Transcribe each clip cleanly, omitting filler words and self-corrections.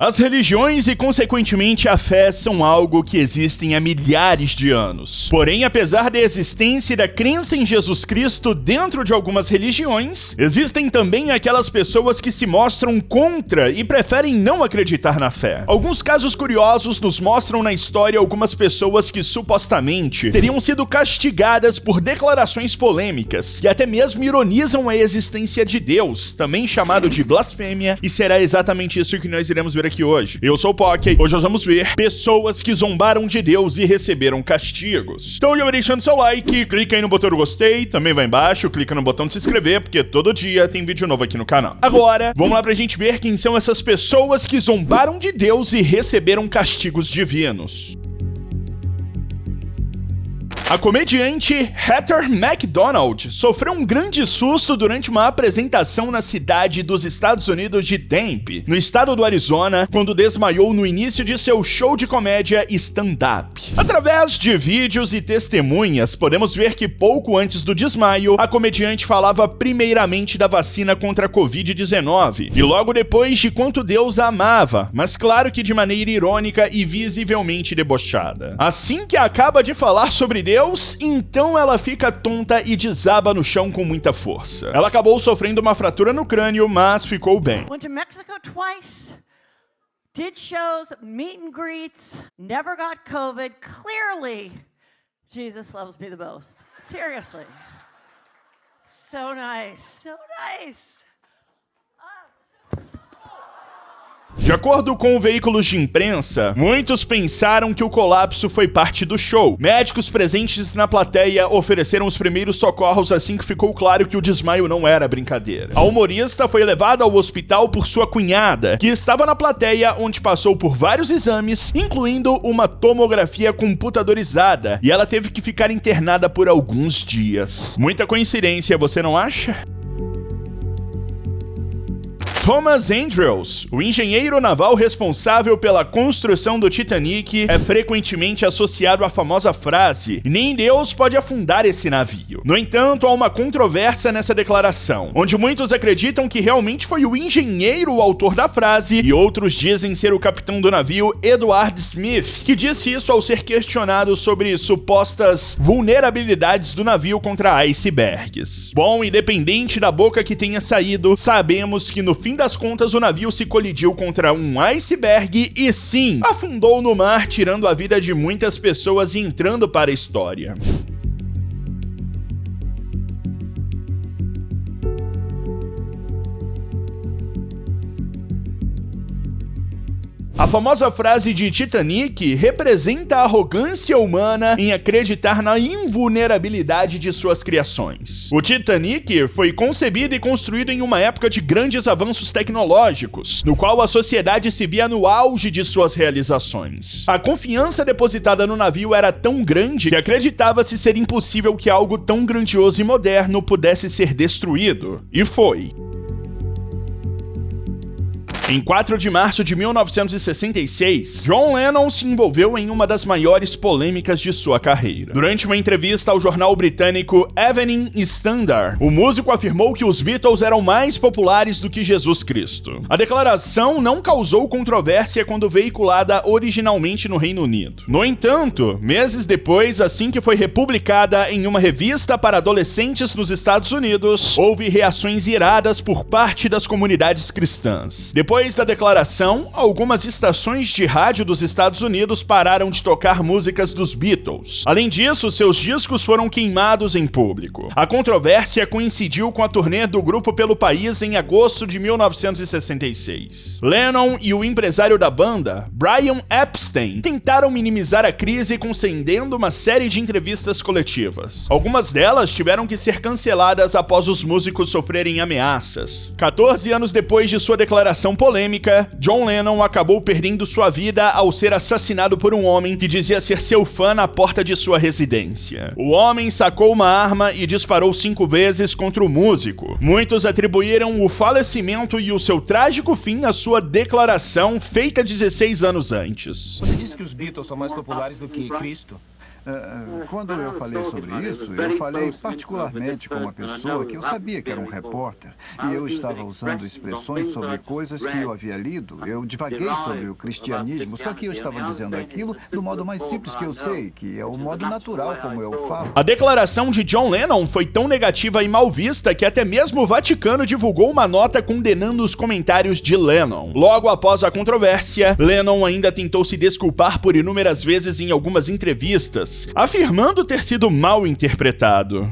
As religiões e, consequentemente, a fé são algo que existem há milhares de anos. Porém, apesar da existência e da crença em Jesus Cristo dentro de algumas religiões, existem também aquelas pessoas que se mostram contra e preferem não acreditar na fé. Alguns casos curiosos nos mostram na história algumas pessoas que supostamente teriam sido castigadas por declarações polêmicas e até mesmo ironizam a existência de Deus, também chamado de blasfêmia, e será exatamente isso que nós iremos ver aqui hoje. Eu sou o Poké, hoje nós vamos ver pessoas que zombaram de Deus e receberam castigos. Então já vai deixando seu like, clica aí no botão do gostei, também vai embaixo, clica no botão de se inscrever, porque todo dia tem vídeo novo aqui no canal. Agora, vamos lá pra gente ver quem são essas pessoas que zombaram de Deus e receberam castigos divinos. A comediante Heather McDonald sofreu um grande susto durante uma apresentação na cidade dos Estados Unidos de Tempe, no estado do Arizona, quando desmaiou no início de seu show de comédia stand-up. Através de vídeos e testemunhas, podemos ver que pouco antes do desmaio, a comediante falava primeiramente da vacina contra a Covid-19 e logo depois de quanto Deus a amava, mas claro que de maneira irônica e visivelmente debochada. Assim que acaba de falar sobre Deus, então ela fica tonta e desaba no chão com muita força. Ela acabou sofrendo uma fratura no crânio, mas ficou bem. Went to Mexico twice, did shows, meet and greets, never got COVID. Clearly, Jesus loves me the most. Seriously. So nice, so nice. De acordo com veículos de imprensa, muitos pensaram que o colapso foi parte do show. Médicos presentes na plateia ofereceram os primeiros socorros assim que ficou claro que o desmaio não era brincadeira. A humorista foi levada ao hospital por sua cunhada, que estava na plateia, onde passou por vários exames, incluindo uma tomografia computadorizada, e ela teve que ficar internada por alguns dias. Muita coincidência, você não acha? Thomas Andrews, o engenheiro naval responsável pela construção do Titanic, é frequentemente associado à famosa frase: "Nem Deus pode afundar esse navio". No entanto, há uma controvérsia nessa declaração, onde muitos acreditam que realmente foi o engenheiro o autor da frase, e outros dizem ser o capitão do navio, Edward Smith, que disse isso ao ser questionado sobre supostas vulnerabilidades do navio contra icebergs. Bom, independente da boca que tenha saído, sabemos que no fim das contas o navio se colidiu contra um iceberg e sim, afundou no mar, tirando a vida de muitas pessoas e entrando para a história. A famosa frase de Titanic representa a arrogância humana em acreditar na invulnerabilidade de suas criações. O Titanic foi concebido e construído em uma época de grandes avanços tecnológicos, no qual a sociedade se via no auge de suas realizações. A confiança depositada no navio era tão grande que acreditava-se ser impossível que algo tão grandioso e moderno pudesse ser destruído. E foi. Em 4 de março de 1966, John Lennon se envolveu em uma das maiores polêmicas de sua carreira. Durante uma entrevista ao jornal britânico Evening Standard, o músico afirmou que os Beatles eram mais populares do que Jesus Cristo. A declaração não causou controvérsia quando veiculada originalmente no Reino Unido. No entanto, meses depois, assim que foi republicada em uma revista para adolescentes nos Estados Unidos, houve reações iradas por parte das comunidades cristãs. Depois da declaração, algumas estações de rádio dos Estados Unidos pararam de tocar músicas dos Beatles. Além disso, seus discos foram queimados em público. A controvérsia coincidiu com a turnê do grupo pelo país em agosto de 1966. Lennon e o empresário da banda, Brian Epstein, tentaram minimizar a crise concedendo uma série de entrevistas coletivas. Algumas delas tiveram que ser canceladas após os músicos sofrerem ameaças. 14 anos depois de sua declaração polêmica, John Lennon acabou perdendo sua vida ao ser assassinado por um homem que dizia ser seu fã na porta de sua residência. O homem sacou uma arma e disparou 5 vezes contra o músico. Muitos atribuíram o falecimento e o seu trágico fim à sua declaração feita 16 anos antes. Você disse que os Beatles são mais populares do que Cristo? Quando eu falei sobre isso, eu falei particularmente com uma pessoa que eu sabia que era um repórter, e eu estava usando expressões sobre coisas que eu havia lido. Eu divaguei sobre o cristianismo, só que eu estava dizendo aquilo do modo mais simples que eu sei, que é o modo natural como eu falo. A declaração de John Lennon foi tão negativa e mal vista que até mesmo o Vaticano divulgou uma nota condenando os comentários de Lennon. Logo após a controvérsia, Lennon ainda tentou se desculpar por inúmeras vezes em algumas entrevistas, afirmando ter sido mal interpretado.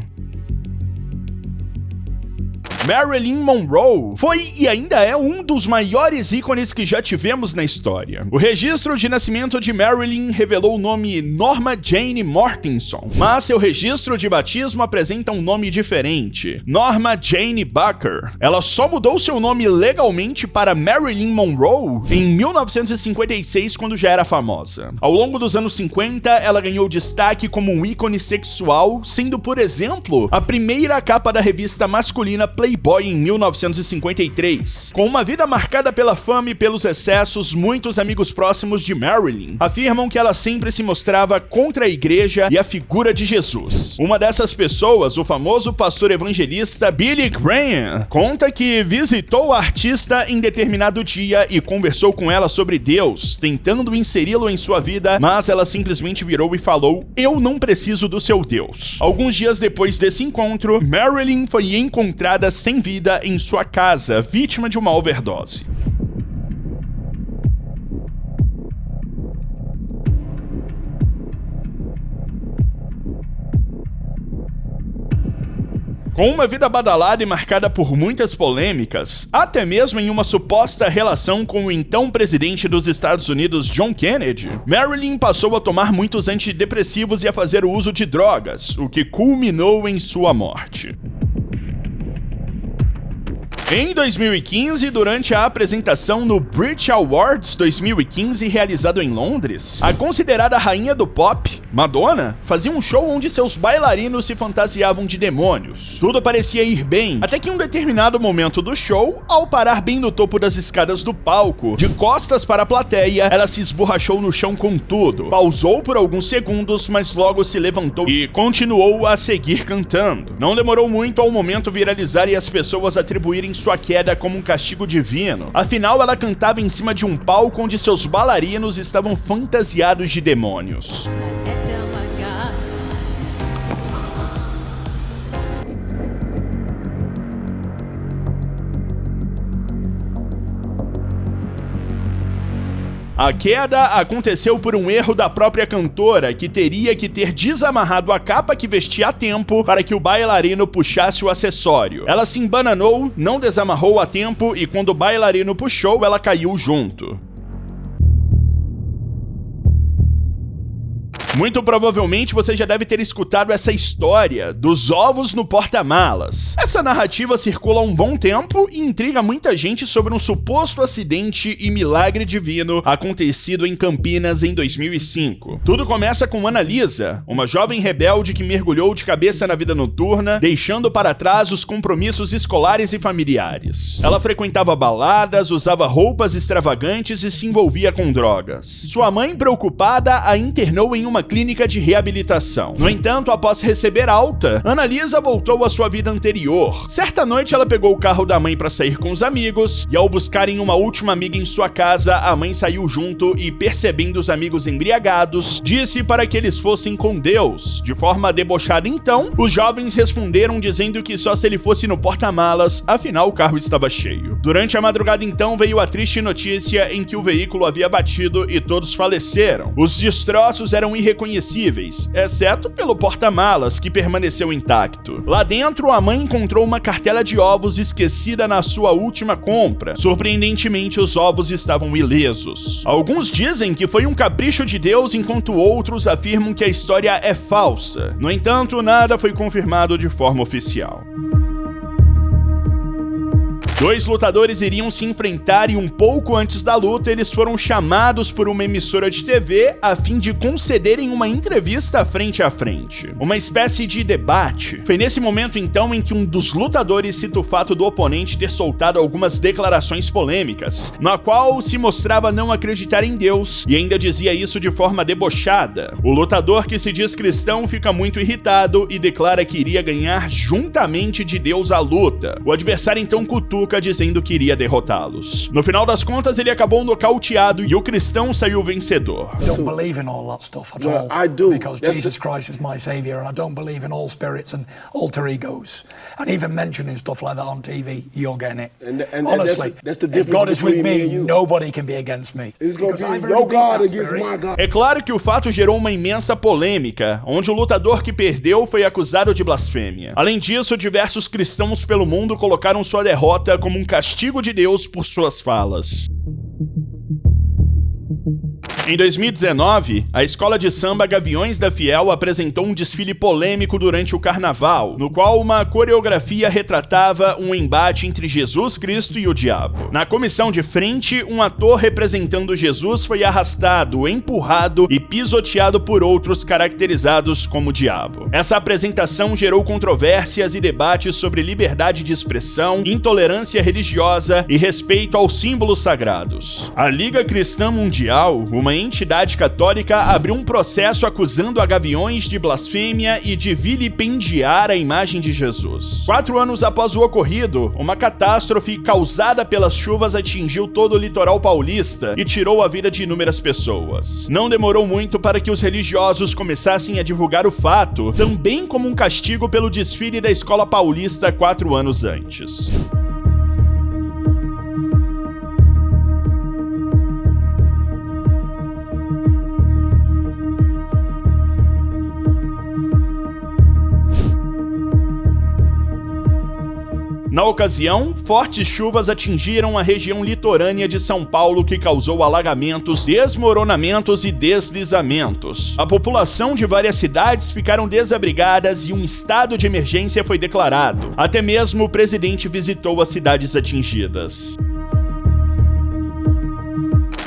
Marilyn Monroe foi e ainda é um dos maiores ícones que já tivemos na história. O registro de nascimento de Marilyn revelou o nome Norma Jane Mortenson, mas seu registro de batismo apresenta um nome diferente, Norma Jane Baker. Ela só mudou seu nome legalmente para Marilyn Monroe em 1956, quando já era famosa. Ao longo dos anos 50, ela ganhou destaque como um ícone sexual, sendo, por exemplo, a primeira capa da revista masculina Playboy em 1953. Com uma vida marcada pela fama e pelos excessos, muitos amigos próximos de Marilyn afirmam que ela sempre se mostrava contra a igreja e a figura de Jesus. Uma dessas pessoas, o famoso pastor evangelista Billy Graham, conta que visitou a artista em determinado dia e conversou com ela sobre Deus, tentando inseri-lo em sua vida, mas ela simplesmente virou e falou: "Eu não preciso do seu Deus." Alguns dias depois desse encontro, Marilyn foi encontrada sem vida em sua casa, vítima de uma overdose. Com uma vida badalada e marcada por muitas polêmicas, até mesmo em uma suposta relação com o então presidente dos Estados Unidos, John Kennedy, Marilyn passou a tomar muitos antidepressivos e a fazer o uso de drogas, o que culminou em sua morte. Em 2015, durante a apresentação no Brit Awards 2015 realizado em Londres, a considerada rainha do pop, Madonna, fazia um show onde seus bailarinos se fantasiavam de demônios. Tudo parecia ir bem, até que em um determinado momento do show, ao parar bem no topo das escadas do palco, de costas para a plateia, ela se esborrachou no chão com tudo. Pausou por alguns segundos, mas logo se levantou e continuou a seguir cantando. Não demorou muito ao momento viralizar e as pessoas atribuírem sua queda como um castigo divino. Afinal, ela cantava em cima de um palco onde seus bailarinos estavam fantasiados de demônios. A queda aconteceu por um erro da própria cantora, que teria que ter desamarrado a capa que vestia a tempo para que o bailarino puxasse o acessório. Ela se embananou, não desamarrou a tempo e quando o bailarino puxou, ela caiu junto. Muito provavelmente você já deve ter escutado essa história dos ovos no porta-malas. Essa narrativa circula há um bom tempo e intriga muita gente sobre um suposto acidente e milagre divino acontecido em Campinas em 2005. Tudo começa com Ana Lisa, uma jovem rebelde que mergulhou de cabeça na vida noturna, deixando para trás os compromissos escolares e familiares. Ela frequentava baladas, usava roupas extravagantes e se envolvia com drogas. Sua mãe, preocupada, a internou em uma clínica de reabilitação. No entanto, após receber alta, Ana Lisa voltou à sua vida anterior. Certa noite, ela pegou o carro da mãe para sair com os amigos, e ao buscarem uma última amiga em sua casa, a mãe saiu junto e, percebendo os amigos embriagados, disse para que eles fossem com Deus. De forma debochada, então, os jovens responderam dizendo que só se ele fosse no porta-malas, afinal o carro estava cheio. Durante a madrugada, então, veio a triste notícia em que o veículo havia batido e todos faleceram. Os destroços eram irreconhecíveis, exceto pelo porta-malas, que permaneceu intacto. Lá dentro, a mãe encontrou uma cartela de ovos esquecida na sua última compra. Surpreendentemente, os ovos estavam ilesos. Alguns dizem que foi um capricho de Deus, enquanto outros afirmam que a história é falsa. No entanto, nada foi confirmado de forma oficial. Dois lutadores iriam se enfrentar e um pouco antes da luta eles foram chamados por uma emissora de TV a fim de concederem uma entrevista frente a frente. Uma espécie de debate. Foi nesse momento então em que um dos lutadores cita o fato do oponente ter soltado algumas declarações polêmicas, na qual se mostrava não acreditar em Deus e ainda dizia isso de forma debochada. O lutador que se diz cristão fica muito irritado e declara que iria ganhar juntamente de Deus a luta. O adversário então cutuca dizendo que iria derrotá-los. No final das contas, ele acabou nocauteado e o cristão saiu vencedor. I don't believe in all that stuff at all. I do. Because Jesus Christ is my savior and I don't believe in all spirits and alter egos. And even mentioning stuff like that on TV, you're getting it. And honestly, that's the difference. If God is with me, nobody can be against me. It's going to be your God against my God. É claro que o fato gerou uma imensa polêmica, onde o lutador que perdeu foi acusado de blasfêmia. Além disso, diversos cristãos pelo mundo colocaram sua derrota como um castigo de Deus por suas falas. Em 2019, a escola de samba Gaviões da Fiel apresentou um desfile polêmico durante o carnaval, no qual uma coreografia retratava um embate entre Jesus Cristo e o diabo. Na comissão de frente, um ator representando Jesus foi arrastado, empurrado e pisoteado por outros caracterizados como diabo. Essa apresentação gerou controvérsias e debates sobre liberdade de expressão, intolerância religiosa e respeito aos símbolos sagrados. A Liga Cristã Mundial, uma entidade católica, abriu um processo acusando a Gaviões de blasfêmia e de vilipendiar a imagem de Jesus. 4 anos após o ocorrido, uma catástrofe causada pelas chuvas atingiu todo o litoral paulista e tirou a vida de inúmeras pessoas. Não demorou muito para que os religiosos começassem a divulgar o fato, também como um castigo pelo desfile da escola paulista 4 anos antes. Na ocasião, fortes chuvas atingiram a região litorânea de São Paulo, que causou alagamentos, desmoronamentos e deslizamentos. A população de várias cidades ficaram desabrigadas e um estado de emergência foi declarado. Até mesmo o presidente visitou as cidades atingidas.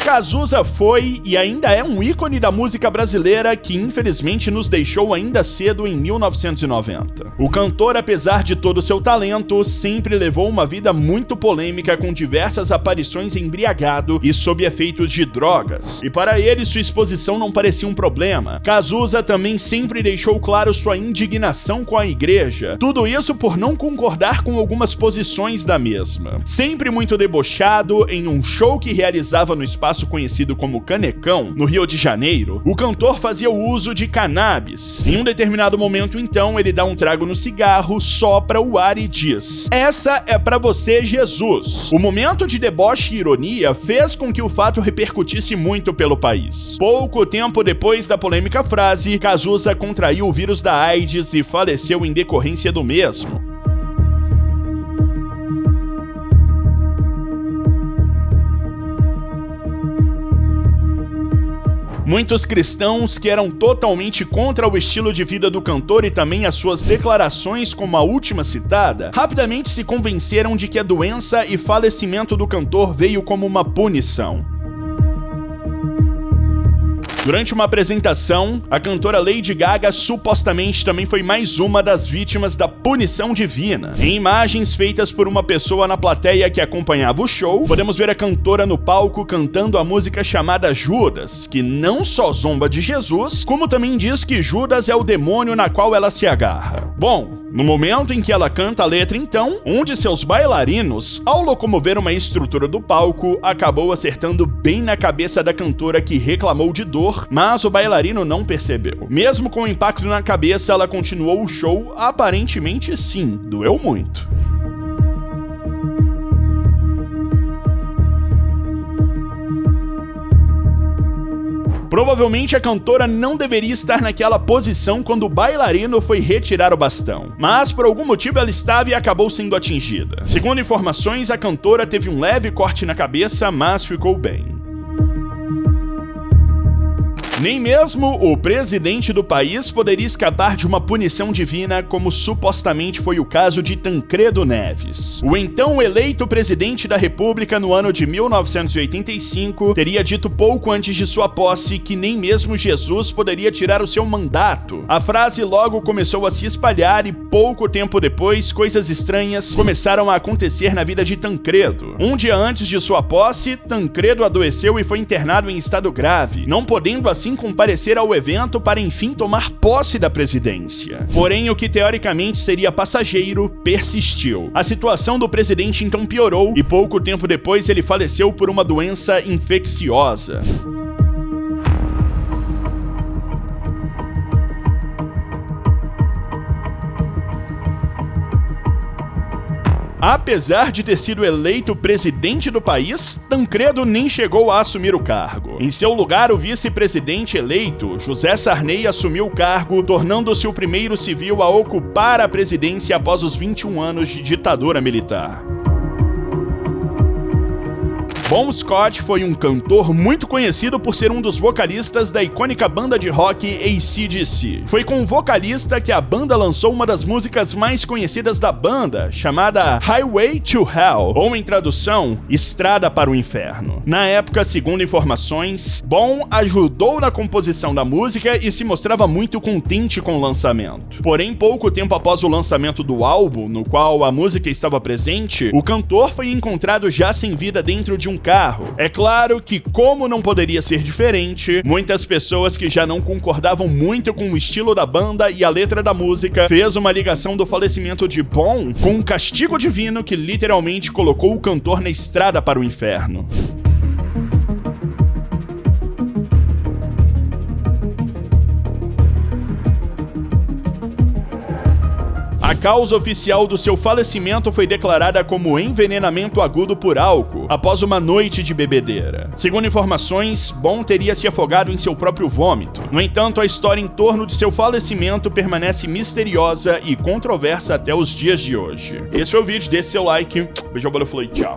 Cazuza foi e ainda é um ícone da música brasileira que infelizmente nos deixou ainda cedo em 1990. O cantor, apesar de todo o seu talento, sempre levou uma vida muito polêmica com diversas aparições embriagado e sob efeitos de drogas. E para ele, sua exposição não parecia um problema. Cazuza também sempre deixou claro sua indignação com a igreja. Tudo isso por não concordar com algumas posições da mesma. Sempre muito debochado, em um show que realizava no espaço conhecido como Canecão, no Rio de Janeiro, o cantor fazia o uso de cannabis. Em um determinado momento, então, ele dá um trago no cigarro, sopra o ar e diz: "Essa é pra você, Jesus." O momento de deboche e ironia fez com que o fato repercutisse muito pelo país. Pouco tempo depois da polêmica frase, Cazuza contraiu o vírus da AIDS e faleceu em decorrência do mesmo. Muitos cristãos que eram totalmente contra o estilo de vida do cantor e também as suas declarações, como a última citada, rapidamente se convenceram de que a doença e falecimento do cantor veio como uma punição. Durante uma apresentação, a cantora Lady Gaga supostamente também foi mais uma das vítimas da punição divina. Em imagens feitas por uma pessoa na plateia que acompanhava o show, podemos ver a cantora no palco cantando a música chamada Judas, que não só zomba de Jesus, como também diz que Judas é o demônio na qual ela se agarra. Bom, no momento em que ela canta a letra, então, um de seus bailarinos, ao locomover uma estrutura do palco, acabou acertando bem na cabeça da cantora, que reclamou de dor, mas o bailarino não percebeu. Mesmo com o impacto na cabeça, ela continuou o show. Aparentemente sim, doeu muito. Provavelmente a cantora não deveria estar naquela posição quando o bailarino foi retirar o bastão, mas por algum motivo ela estava e acabou sendo atingida. Segundo informações, a cantora teve um leve corte na cabeça, mas ficou bem. Nem mesmo o presidente do país poderia escapar de uma punição divina, como supostamente foi o caso de Tancredo Neves. O então eleito presidente da República no ano de 1985 teria dito pouco antes de sua posse que nem mesmo Jesus poderia tirar o seu mandato. A frase logo começou a se espalhar e pouco tempo depois, coisas estranhas começaram a acontecer na vida de Tancredo. Um dia antes de sua posse, Tancredo adoeceu e foi internado em estado grave, não podendo assim comparecer ao evento para enfim tomar posse da presidência. Porém, o que teoricamente seria passageiro persistiu. A situação do presidente então piorou e pouco tempo depois ele faleceu por uma doença infecciosa. Apesar de ter sido eleito presidente do país, Tancredo nem chegou a assumir o cargo. Em seu lugar, o vice-presidente eleito, José Sarney, assumiu o cargo, tornando-se o primeiro civil a ocupar a presidência após os 21 anos de ditadura militar. Bon Scott foi um cantor muito conhecido por ser um dos vocalistas da icônica banda de rock AC/DC. Foi com o vocalista que a banda lançou uma das músicas mais conhecidas da banda, chamada Highway to Hell, ou em tradução, Estrada para o Inferno. Na época, segundo informações, Bon ajudou na composição da música e se mostrava muito contente com o lançamento. Porém, pouco tempo após o lançamento do álbum, no qual a música estava presente, o cantor foi encontrado já sem vida dentro de um carro. É claro que, como não poderia ser diferente, muitas pessoas que já não concordavam muito com o estilo da banda e a letra da música fez uma ligação do falecimento de Bon com um castigo divino que literalmente colocou o cantor na estrada para o inferno. A causa oficial do seu falecimento foi declarada como envenenamento agudo por álcool, após uma noite de bebedeira. Segundo informações, Bon teria se afogado em seu próprio vômito. No entanto, a história em torno de seu falecimento permanece misteriosa e controversa até os dias de hoje. Esse foi o vídeo, deixe seu like, beijão, falou, tchau.